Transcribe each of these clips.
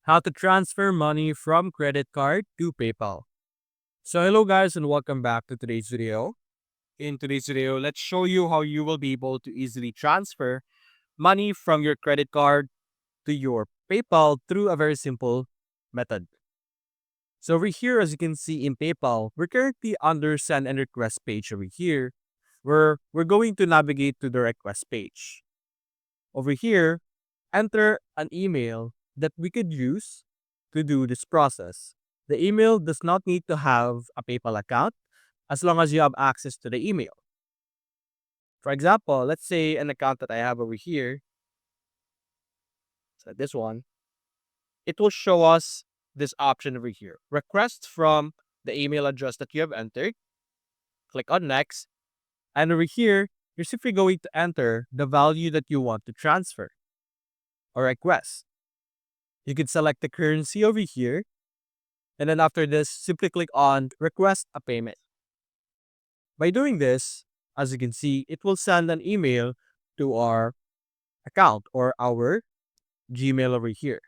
How to transfer money from credit card to PayPal. So hello guys and welcome back to today's video. In today's video, let's show you how you will be able to easily transfer money from your credit card to your PayPal through a very simple method. So over here, as you can see in PayPal, we're currently under send and request page over here, where we're going to navigate to the request page. Over here, enter an email that we could use to do this process. The email does not need to have a PayPal account as long as you have access to the email. For example, let's say an account that I have over here, so this one, it will show us this option over here. Request from the email address that you have entered. Click on next. And over here, you're simply going to enter the value that you want to transfer or request. You can select the currency over here. And then after this, simply click on request a payment. By doing this, as you can see, it will send an email to our account or our Gmail over here.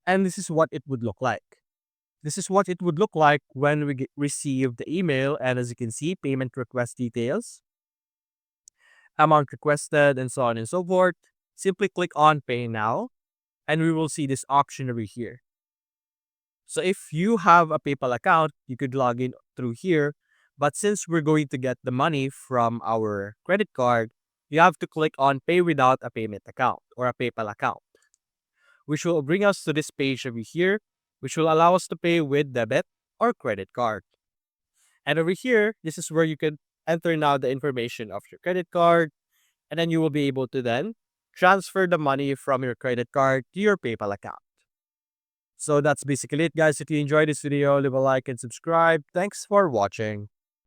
And this is what it would look like. This is what it would look like when we receive the email. And as you can see, payment request details, amount requested, and so on and so forth. Simply click on Pay Now, and we will see this option over here. So if you have a PayPal account, you could log in through here. But since we're going to get the money from our credit card, you have to click on Pay Without a Payment Account or a PayPal account, which will bring us to this page over here, which will allow us to pay with debit or credit card. And over here, this is where you can enter now the information of your credit card, and then you will be able to then transfer the money from your credit card to your PayPal account. So that's basically it, guys. If you enjoyed this video, leave a like and subscribe. Thanks for watching.